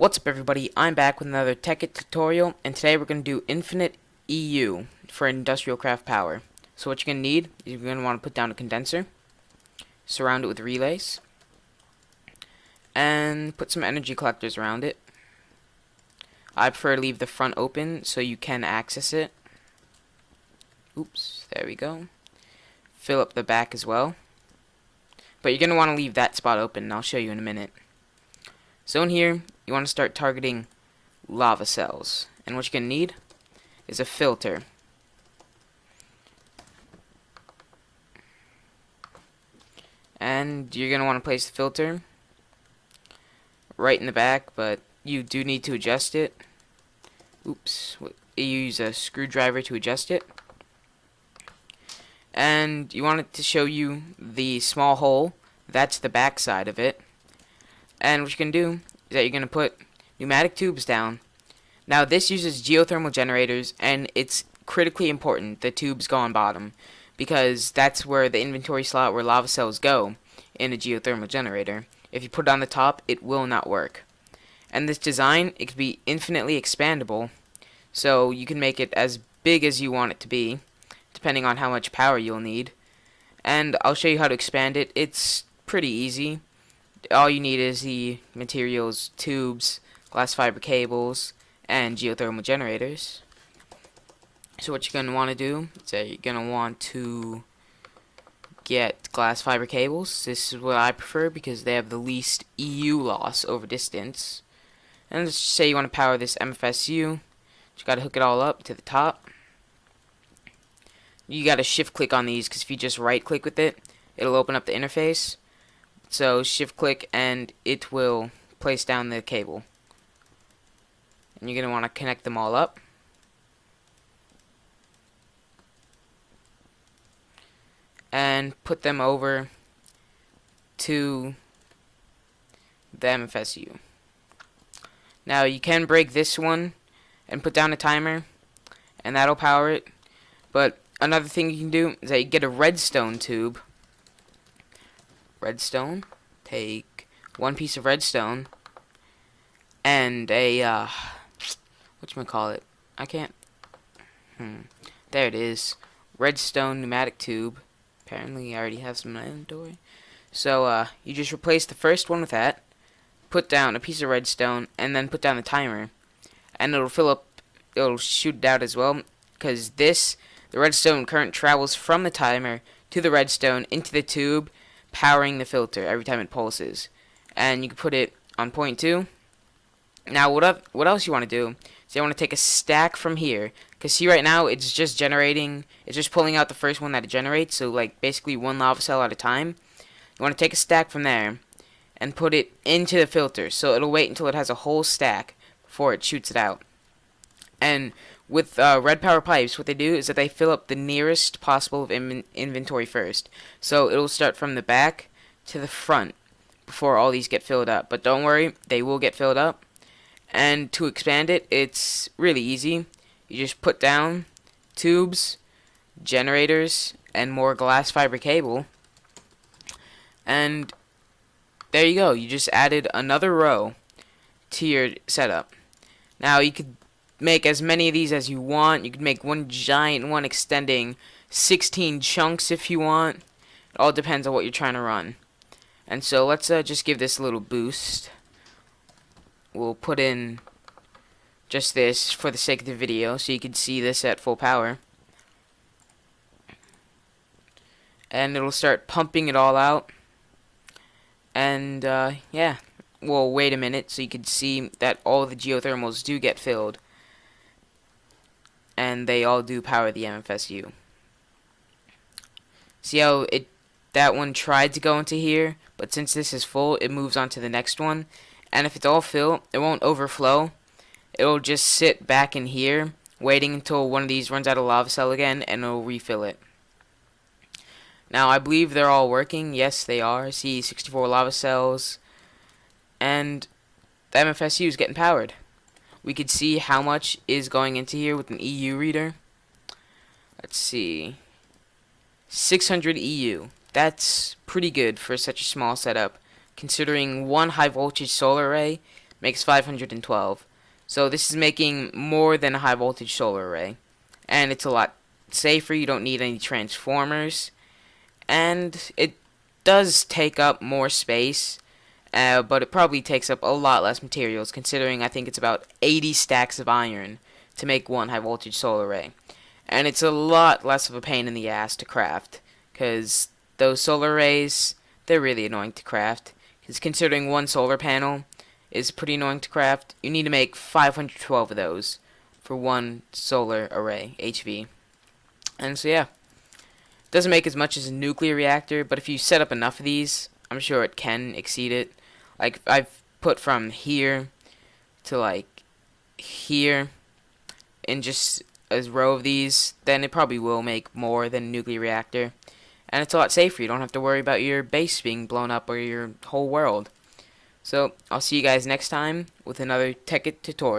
What's up everybody, I'm back with another Tekkit tutorial, and today we're going to do infinite EU for industrial craft power. So what you're going to need is you're going to want to put down a condenser, surround it with relays, and put some energy collectors around it. I prefer to leave the front open so you can access it. Oops, there we go. Fill up the back as well. But you're going to want to leave that spot open, and I'll show you in a minute. So in here, you want to start targeting lava cells. And what you're going to need is a filter. And you're going to want to place the filter right in the back, but you do need to adjust it. Oops. You use a screwdriver to adjust it. And you want it to show you the small hole. That's the back side of it. And what you can do is that you're going to put pneumatic tubes down. Now this uses geothermal generators, and it's critically important the tubes go on bottom, because that's where the inventory slot where lava cells go in a geothermal generator. If you put it on the top, it will not work. And this design, it can be infinitely expandable, so you can make it as big as you want it to be, depending on how much power you'll need. And I'll show you how to expand it. It's pretty easy. All you need is the materials, tubes, glass fiber cables, and geothermal generators. So what you're going to want to do is that you're going to want to get glass fiber cables. This is what I prefer because they have the least EU loss over distance. And let's just say you want to power this MFSU. You got to hook it all up to the top. You got to shift click on these, because if you just right click with it, it'll open up the interface. So shift click and it will place down the cable. And you're going to want to connect them all up. And put them over to the MFSU. Now you can break this one and put down a timer, and that'll power it. But another thing you can do is that you get a redstone tube. Redstone. Take one piece of redstone and a whatchamacallit? I can't. There it is. Redstone pneumatic tube. Apparently, I already have some in my inventory. So you just replace the first one with that. Put down a piece of redstone and then put down the timer, and it'll fill up. It'll shoot it out as well, because the redstone current travels from the timer to the redstone into the tube, powering the filter every time it pulses. And you can put it on point 2. Now what else you want to do is you want to take a stack from here, because see right now it's just generating, it's just pulling out the first one that it generates, so like basically one lava cell at a time. You want to take a stack from there and put it into the filter, so it'll wait until it has a whole stack before it shoots it out. And with red power pipes, what they do is that they fill up the nearest possible of inventory first. So it'll start from the back to the front before all these get filled up. But don't worry, they will get filled up. And to expand it, it's really easy. You just put down tubes, generators, and more glass fiber cable. And there you go. You just added another row to your setup. Now you could make as many of these as you want. You could make one giant one extending 16 chunks if you want. It all depends on what you're trying to run. And so let's just give this a little boost. We'll put in just this for the sake of the video, so you can see this at full power. And it'll start pumping it all out. And yeah, we'll wait a minute so you can see that all the geothermals do get filled. And they all do power the MFSU. See how that one tried to go into here, but since this is full, it moves on to the next one. And if it's all filled, it won't overflow. It'll just sit back in here, waiting until one of these runs out of lava cell again, and it'll refill it. Now, I believe they're all working. Yes, they are. See, 64 lava cells. And the MFSU is getting powered. We could see how much is going into here with an EU reader. Let's see. 600 EU. That's pretty good for such a small setup, considering one high voltage solar array makes 512. So this is making more than a high voltage solar array. And it's a lot safer, you don't need any transformers. And it does take up more space, but it probably takes up a lot less materials, considering I think it's about 80 stacks of iron to make one high voltage solar array. And it's a lot less of a pain in the ass to craft, because those solar arrays, they're really annoying to craft. Because considering one solar panel is pretty annoying to craft, you need to make 512 of those for one solar array, HV. And so yeah, doesn't make as much as a nuclear reactor, but if you set up enough of these, I'm sure it can exceed it. Like, I've put from here to, like, here in just a row of these, then it probably will make more than a nuclear reactor. And it's a lot safer. You don't have to worry about your base being blown up or your whole world. So, I'll see you guys next time with another Tekkit tutorial.